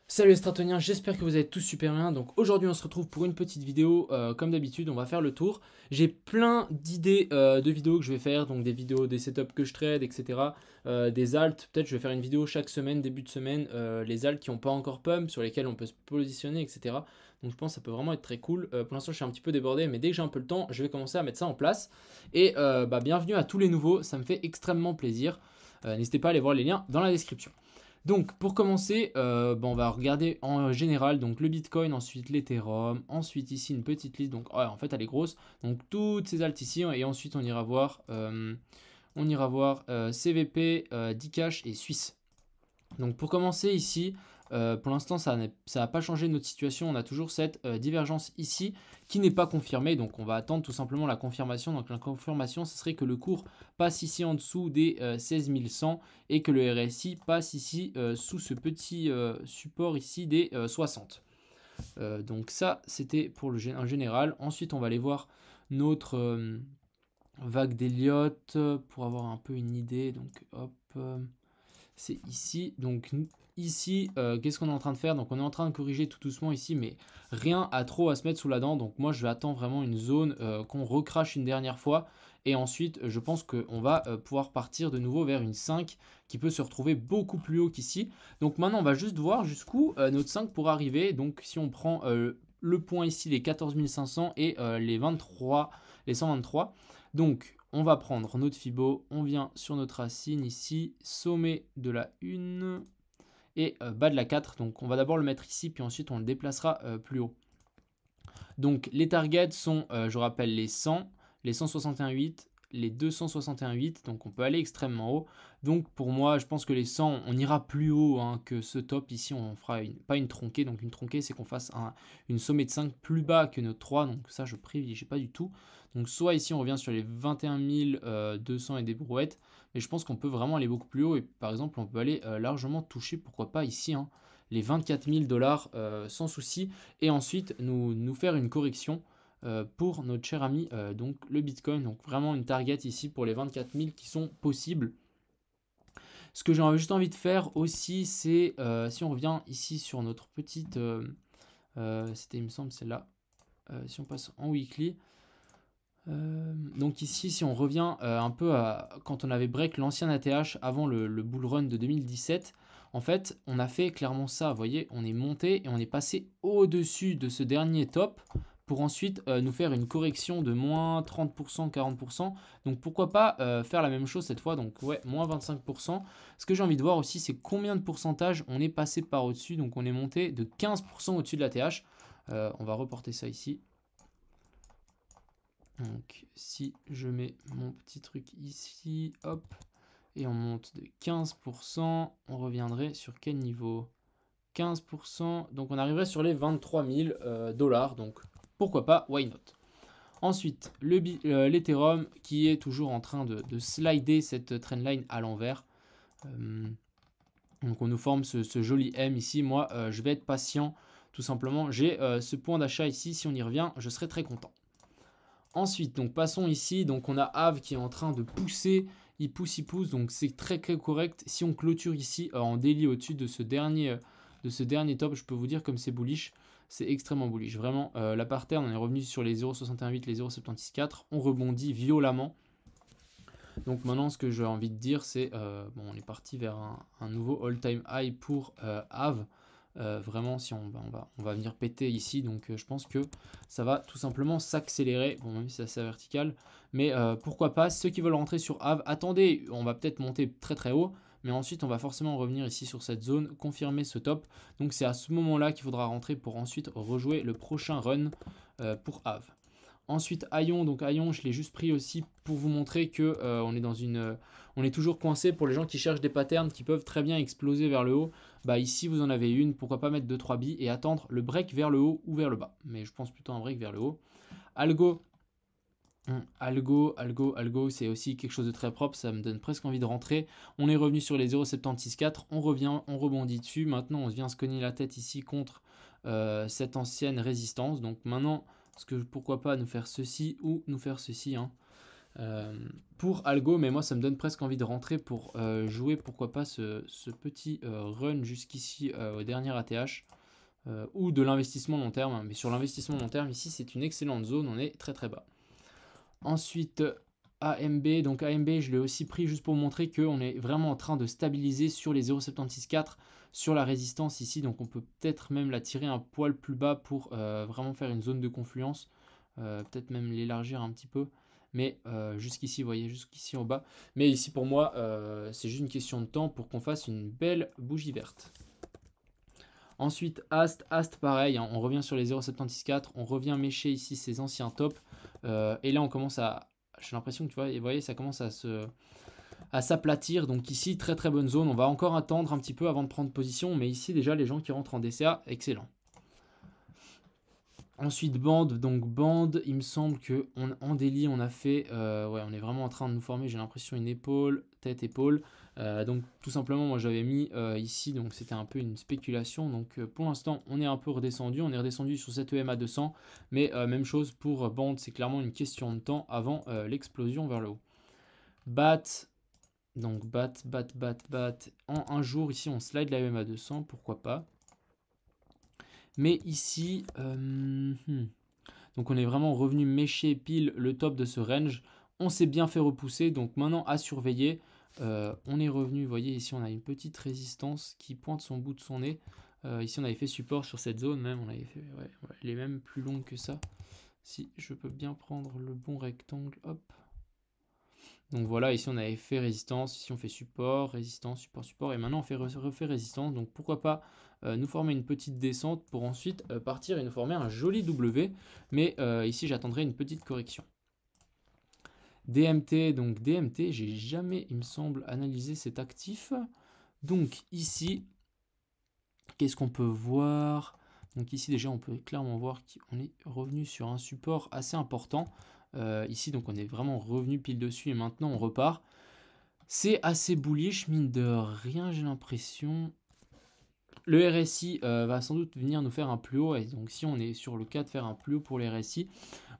Salut les Stratoniens, j'espère que vous allez tous super bien. Donc aujourd'hui on se retrouve pour une petite vidéo. Comme d'habitude, on va faire le tour. J'ai plein d'idées de vidéos que je vais faire, donc des vidéos, des setups que je trade, etc. Des alts, peut-être je vais faire une vidéo chaque semaine, début de semaine, les alts qui n'ont pas encore pump, sur lesquels on peut se positionner, etc. Donc je pense que ça peut vraiment être très cool. Pour l'instant je suis un petit peu débordé, mais dès que j'ai un peu le temps, je vais commencer à mettre ça en place. Et bienvenue à tous les nouveaux, ça me fait extrêmement plaisir. N'hésitez pas à aller voir les liens dans la description. Donc pour commencer, on va regarder en général donc le Bitcoin, ensuite l'Ethereum, ensuite ici une petite liste, donc ouais, en fait elle est grosse, donc toutes ces alts ici, et ensuite on ira voir CVP, Dcash et Suisse. Donc pour commencer ici, pour l'instant ça n'a pas changé notre situation, on a toujours cette divergence ici qui n'est pas confirmée, donc on va attendre tout simplement la confirmation. Donc la confirmation, ce serait que le cours passe ici en dessous des 16 100 et que le RSI passe ici sous ce petit support ici des 60. Donc ça c'était pour un général. Ensuite on va aller voir notre vague d'Elliott pour avoir un peu une idée. Donc hop, c'est ici. Donc ici, qu'est-ce qu'on est en train de faire? Donc on est en train de corriger tout doucement ici, mais rien à trop à se mettre sous la dent. Donc moi je vais attendre vraiment une zone qu'on recrache une dernière fois. Et ensuite, je pense qu'on va pouvoir partir de nouveau vers une 5 qui peut se retrouver beaucoup plus haut qu'ici. Donc maintenant, on va juste voir jusqu'où notre 5 pourra arriver. Donc si on prend le point ici, les 14 500 et les 123. Donc on va prendre notre Fibo, on vient sur notre racine ici, sommet de la 1 et bas de la 4. Donc on va d'abord le mettre ici, puis ensuite on le déplacera plus haut. Donc les targets sont, je rappelle, les 100, les 161,8, les 261,8, donc on peut aller extrêmement haut. Donc pour moi, je pense que les 100, on ira plus haut hein, que ce top. Ici, on fera pas une tronquée. Donc une tronquée, c'est qu'on fasse une sommet de 5 plus bas que notre 3. Donc ça, je privilégie pas du tout. Donc soit ici, on revient sur les 21 200 et des brouettes. Mais je pense qu'on peut vraiment aller beaucoup plus haut. Et par exemple, on peut aller largement toucher, pourquoi pas ici, hein, les 24 000 dollars sans souci. Et ensuite, nous faire une correction pour notre cher ami donc le Bitcoin. Donc vraiment une target ici pour les 24 000 qui sont possibles. Ce que j'ai juste envie de faire aussi, c'est si on revient ici sur notre petite, c'était il me semble celle-là, si on passe en weekly. Donc ici, si on revient un peu à quand on avait break l'ancien ATH avant le bull run de 2017, en fait, on a fait clairement ça. Vous voyez, on est monté et on est passé au-dessus de ce dernier top pour ensuite nous faire une correction de moins 30%, 40%. Donc pourquoi pas faire la même chose cette fois. Donc ouais, moins 25%. Ce que j'ai envie de voir aussi, c'est combien de pourcentage on est passé par au-dessus. Donc on est monté de 15% au-dessus de l'ATH. On va reporter ça ici. Donc si je mets mon petit truc ici, hop, et on monte de 15%, on reviendrait sur quel niveau? 15%, donc on arriverait sur les 23 000 dollars, donc pourquoi pas, why not? Ensuite, l'Ethereum qui est toujours en train de slider cette trendline à l'envers. Donc on nous forme ce joli M ici. Moi, je vais être patient, tout simplement. J'ai ce point d'achat ici, si on y revient, je serai très content. Ensuite, donc passons ici. Donc on a Ave qui est en train de pousser. Il pousse, donc c'est très très correct. Si on clôture ici en daily au-dessus de ce dernier top, je peux vous dire comme c'est bullish. C'est extrêmement bullish. Vraiment, la pattern, on est revenu sur les 0,68, les 0,764. On rebondit violemment. Donc maintenant, ce que j'ai envie de dire, c'est bon, on est parti vers un nouveau all-time high pour Ave. Vraiment, si on va venir péter ici, donc je pense que ça va tout simplement s'accélérer, bon même si c'est assez vertical, mais pourquoi pas, ceux qui veulent rentrer sur Ave, attendez, on va peut-être monter très très haut, mais ensuite on va forcément revenir ici sur cette zone, confirmer ce top, donc c'est à ce moment-là qu'il faudra rentrer pour ensuite rejouer le prochain run pour Ave. Ensuite, Aion, donc Aion, je l'ai juste pris aussi pour vous montrer que on est toujours coincé pour les gens qui cherchent des patterns qui peuvent très bien exploser vers le haut. Bah ici, vous en avez une, pourquoi pas mettre 2-3 billes et attendre le break vers le haut ou vers le bas. Mais je pense plutôt un break vers le haut. Algo, Algo, c'est aussi quelque chose de très propre, ça me donne presque envie de rentrer. On est revenu sur les 0,764, on revient, on rebondit dessus. Maintenant, on vient se cogner la tête ici contre cette ancienne résistance. Donc maintenant, pourquoi pas nous faire ceci ou nous faire ceci, hein. pour algo, mais moi ça me donne presque envie de rentrer pour jouer, pourquoi pas, ce petit run jusqu'ici au dernier ATH, ou de l'investissement long terme, hein. Mais sur l'investissement long terme, ici c'est une excellente zone, on est très très bas. Ensuite, AMB, donc AMB je l'ai aussi pris juste pour montrer qu'on est vraiment en train de stabiliser sur les 0,764 sur la résistance ici, donc on peut peut-être même la tirer un poil plus bas pour vraiment faire une zone de confluence, peut-être même l'élargir un petit peu, mais jusqu'ici, vous voyez, jusqu'ici en bas. Mais ici pour moi, c'est juste une question de temps pour qu'on fasse une belle bougie verte. Ensuite, Ast pareil, hein, on revient sur les 0,764, on revient mécher ici ces anciens tops, et là on commence à, j'ai l'impression que tu vois, et vous voyez, ça commence à s'aplatir, donc ici très très bonne zone, on va encore attendre un petit peu avant de prendre position, mais ici déjà les gens qui rentrent en DCA, excellent. Ensuite bande, donc bande, il me semble que en daily on a fait, ouais, on est vraiment en train de nous former, j'ai l'impression, une épaule, tête, épaule. Donc tout simplement moi j'avais mis ici, donc c'était un peu une spéculation, donc pour l'instant on est un peu redescendu, on est redescendu sur cette EMA 200, mais même chose pour bande, c'est clairement une question de temps avant l'explosion vers le haut. Bat, donc bat, en un jour ici on slide la EMA 200, pourquoi pas. Mais ici, donc on est vraiment revenu mécher pile le top de ce range. On s'est bien fait repousser, donc maintenant à surveiller. On est revenu, vous voyez ici on a une petite résistance qui pointe son bout de son nez. Ici on avait fait support sur cette zone même, on avait fait, ouais, elle est même plus longue que ça. Si je peux bien prendre le bon rectangle, hop. Donc voilà, ici on avait fait résistance, ici on fait support, résistance, support, support, et maintenant on refait résistance. Donc pourquoi pas nous former une petite descente pour ensuite partir et nous former un joli W. Mais ici j'attendrai une petite correction. DMT, donc DMT, j'ai jamais, il me semble, analysé cet actif. Donc ici, qu'est-ce qu'on peut voir? Donc ici déjà on peut clairement voir qu'on est revenu sur un support assez important. Ici donc on est vraiment revenu pile dessus et maintenant on repart. C'est assez bullish, mine de rien, j'ai l'impression. Le RSI va sans doute venir nous faire un plus haut, et donc si on est sur le cas de faire un plus haut pour le RSI,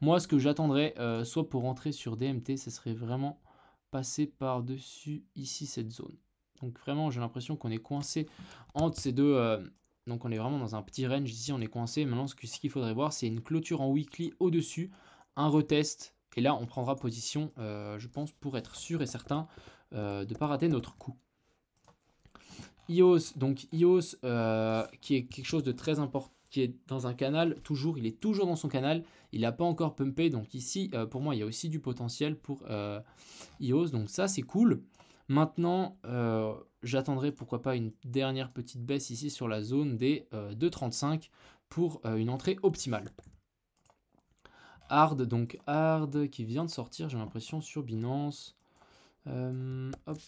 moi ce que j'attendrais, soit pour rentrer sur DMT, ce serait vraiment passer par-dessus ici cette zone. Donc vraiment j'ai l'impression qu'on est coincé entre ces deux, donc on est vraiment dans un petit range, ici on est coincé. Maintenant ce qu'il faudrait voir, c'est une clôture en weekly au-dessus, un retest, et là on prendra position, je pense, pour être sûr et certain de ne pas rater notre coup. EOS, donc EOS qui est quelque chose de très important, qui est dans un canal, toujours, il est toujours dans son canal, il n'a pas encore pumpé, donc ici pour moi il y a aussi du potentiel pour EOS, donc ça c'est cool. Maintenant j'attendrai pourquoi pas une dernière petite baisse ici sur la zone des 2,35 pour une entrée optimale. Hard, donc Hard qui vient de sortir, j'ai l'impression, sur Binance. Hop.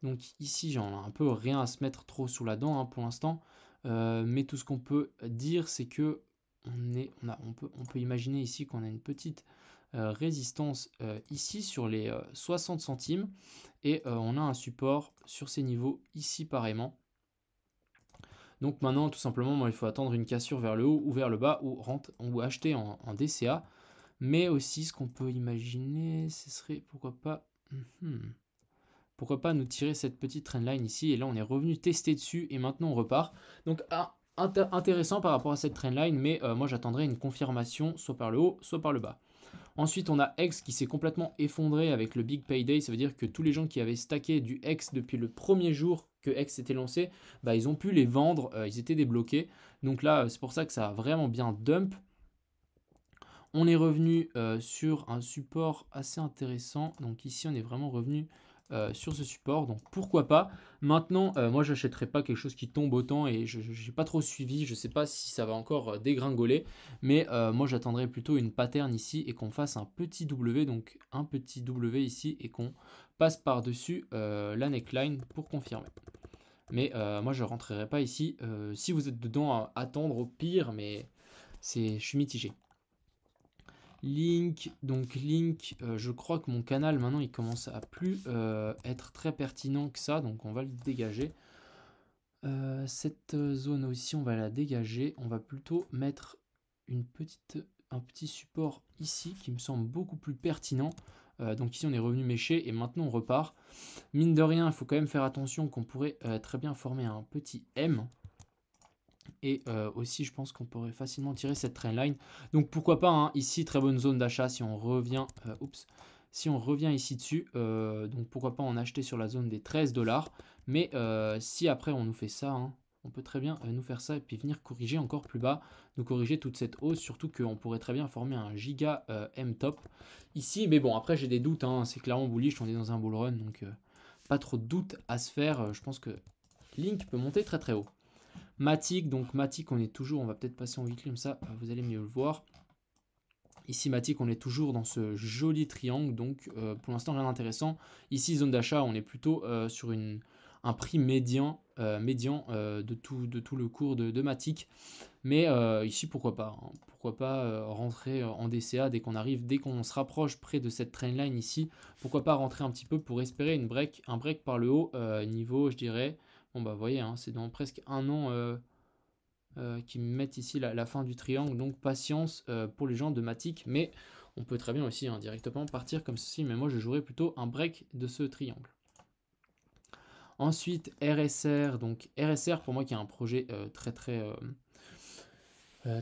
Donc ici, j'en ai un peu rien à se mettre trop sous la dent hein, pour l'instant. Mais tout ce qu'on peut dire, c'est que on peut imaginer ici qu'on a une petite résistance ici sur les 60 centimes. Et on a un support sur ces niveaux ici pareillement. Donc maintenant, tout simplement, moi, il faut attendre une cassure vers le haut ou vers le bas ou acheter en DCA. Mais aussi, ce qu'on peut imaginer, ce serait pourquoi pas... Pourquoi pas nous tirer cette petite trendline ici, et là on est revenu tester dessus et maintenant on repart. Donc intéressant par rapport à cette trendline, mais moi j'attendrai une confirmation soit par le haut soit par le bas. Ensuite on a X qui s'est complètement effondré avec le Big Payday, ça veut dire que tous les gens qui avaient stacké du X depuis le premier jour que X était lancé, bah, ils ont pu les vendre, ils étaient débloqués. Donc là c'est pour ça que ça a vraiment bien dump. On est revenu sur un support assez intéressant, donc ici on est vraiment revenu sur ce support, donc pourquoi pas. Maintenant moi j'achèterai pas quelque chose qui tombe autant et je n'ai pas trop suivi, je sais pas si ça va encore dégringoler, mais moi j'attendrai plutôt une pattern ici et qu'on fasse un petit W, donc un petit W ici et qu'on passe par dessus la neckline pour confirmer. Mais moi je rentrerai pas ici, si vous êtes dedans à attendre au pire, mais je suis mitigé. Link, donc Link, je crois que mon canal maintenant il commence à plus être très pertinent que ça, donc on va le dégager. Cette zone aussi on va la dégager, on va plutôt mettre une petite un petit support ici qui me semble beaucoup plus pertinent. Donc ici on est revenu méché et maintenant on repart. Mine de rien, il faut quand même faire attention qu'on pourrait très bien former un petit M. Et aussi je pense qu'on pourrait facilement tirer cette trendline. Donc pourquoi pas, hein, ici très bonne zone d'achat si on revient, si on revient ici dessus. Donc pourquoi pas en acheter sur la zone des 13 $. Mais si après on nous fait ça, hein, on peut très bien nous faire ça et puis venir corriger encore plus bas, nous corriger toute cette hausse, surtout qu'on pourrait très bien former un giga M top ici. Mais bon, après j'ai des doutes, hein, c'est clairement bullish, on est dans un bull run, donc pas trop de doutes à se faire. Je pense que Link peut monter très très haut. Matic, donc Matic on est toujours, on va peut-être passer en weekly comme ça, vous allez mieux le voir. Ici Matic on est toujours dans ce joli triangle, donc pour l'instant rien d'intéressant. Ici zone d'achat on est plutôt sur un prix médian, de tout le cours de Matic. Mais ici pourquoi pas, hein, pourquoi pas rentrer en DCA dès qu'on arrive, dès qu'on se rapproche près de cette trendline ici. Pourquoi pas rentrer un petit peu pour espérer un break par le haut, niveau je dirais. Bon bah vous voyez, hein, c'est dans presque un an qu'ils me mettent ici la fin du triangle. Donc patience pour les gens de Matic. Mais on peut très bien aussi, hein, directement partir comme ceci. Mais moi je jouerais plutôt un break de ce triangle. Ensuite RSR. Donc RSR pour moi qui est un projet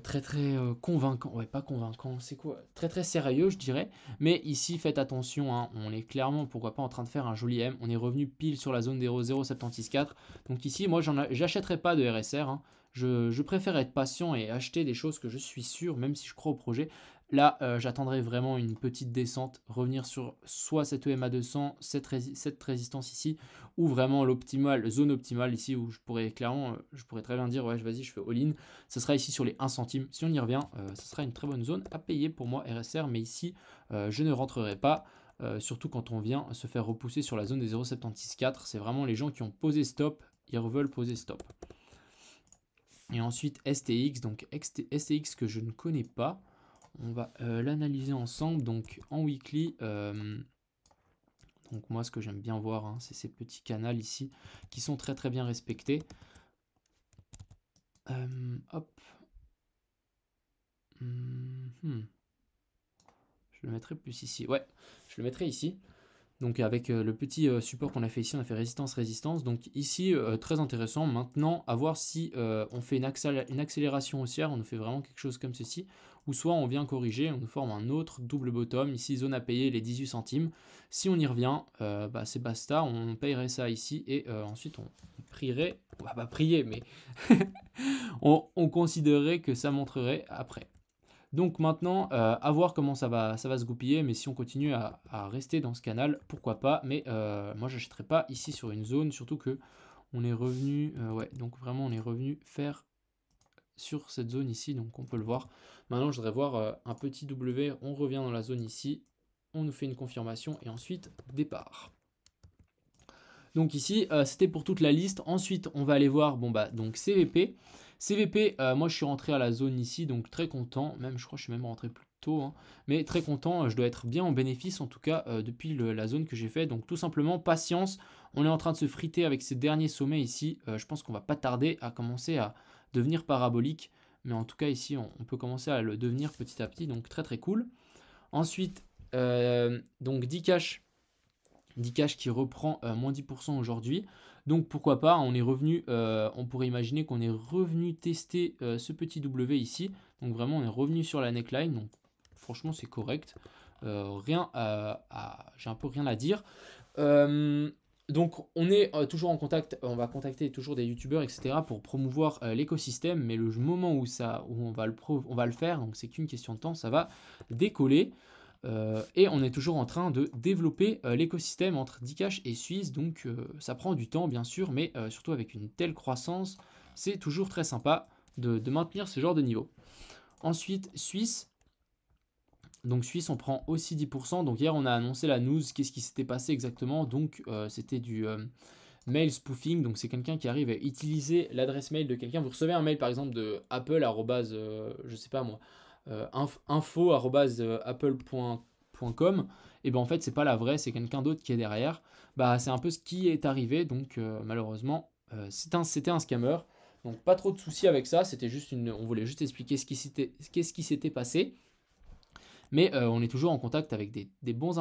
très convaincant, ouais pas convaincant, c'est quoi, très sérieux je dirais, mais ici faites attention, hein, on est clairement pourquoi pas en train de faire un joli M, on est revenu pile sur la zone des 0,074, donc ici moi j'achèterai pas de RSR, hein. Je préfère être patient et acheter des choses que je suis sûr, même si je crois au projet. Là, j'attendrai vraiment une petite descente, revenir sur soit cette EMA 200, cette résistance ici, ou vraiment l'optimal, zone optimale ici, où je pourrais clairement, je pourrais très bien dire, ouais, vas-y, je fais all-in. Ce sera ici sur les 1 centime. Si on y revient, ce sera une très bonne zone à payer pour moi, RSR, mais ici, je ne rentrerai pas. Surtout quand on vient se faire repousser sur la zone des 0,764. C'est vraiment les gens qui ont posé stop, ils veulent poser stop. Et ensuite STX, donc STX que je ne connais pas. On va l'analyser ensemble. Donc en weekly, donc moi ce que j'aime bien voir, hein, c'est ces petits canals ici qui sont très bien respectés. Hop. Je le mettrai plus ici. Ouais, je le mettrai ici. Donc avec le petit support qu'on a fait ici, on a fait résistance. Donc ici, très intéressant. Maintenant, à voir si on fait une accélération haussière, on nous fait vraiment quelque chose comme ceci. Ou soit on vient corriger, on nous forme un autre double bottom. Ici, zone à payer les 18 centimes. Si on y revient, bah, c'est basta, on payerait ça ici. Et ensuite, on prierait, on va pas prier, mais on considérerait que ça montrerait après. Donc maintenant, à voir comment ça va se goupiller, mais si on continue à rester dans ce canal, pourquoi pas, mais moi j'achèterai pas ici sur une zone, surtout que on est revenu, ouais, donc vraiment on est revenu faire sur cette zone ici, donc on peut le voir. Maintenant je voudrais voir un petit W, on revient dans la zone ici, on nous fait une confirmation et ensuite départ. Donc ici, c'était pour toute la liste. Ensuite, on va aller voir, bon bah, donc CVP. CVP, moi je suis rentré à la zone ici, donc très content. Même, je crois que je suis même rentré plus tôt, hein, mais très content. Je dois être bien en bénéfice, en tout cas, depuis la zone que j'ai fait. Donc tout simplement, patience. On est en train de se friter avec ces derniers sommets ici. Je pense qu'on va pas tarder à commencer à devenir parabolique. Mais en tout cas, ici, on peut commencer à le devenir petit à petit. Donc très cool. Ensuite, donc Dcash. Dcash qui reprend moins 10% aujourd'hui. Donc pourquoi pas, on est revenu, on pourrait imaginer qu'on est revenu tester ce petit W ici. Donc vraiment on est revenu sur la neckline. Donc franchement c'est correct. J'ai un peu rien à dire. Donc on est toujours en contact, on va contacter toujours des youtubeurs, etc. pour promouvoir l'écosystème. Mais le moment où on va le faire, donc c'est qu'une question de temps, ça va décoller. Et on est toujours en train de développer l'écosystème entre Dcash et Suisse, donc ça prend du temps bien sûr, mais surtout avec une telle croissance, c'est toujours très sympa de maintenir ce genre de niveau. Ensuite, Suisse. Donc Suisse, on prend aussi 10%. Donc hier, on a annoncé la news, qu'est-ce qui s'était passé exactement. Donc c'était du mail spoofing, donc c'est quelqu'un qui arrive à utiliser l'adresse mail de quelqu'un. Vous recevez un mail par exemple de Apple, je sais pas moi, info@apple.com, et ben en fait c'est pas la vraie, c'est quelqu'un d'autre qui est derrière. Bah c'est un peu ce qui est arrivé, donc malheureusement c'était un scammer. Donc pas trop de soucis avec ça, c'était juste on voulait juste expliquer qu'est-ce qui s'était passé. mais on est toujours en contact avec des bons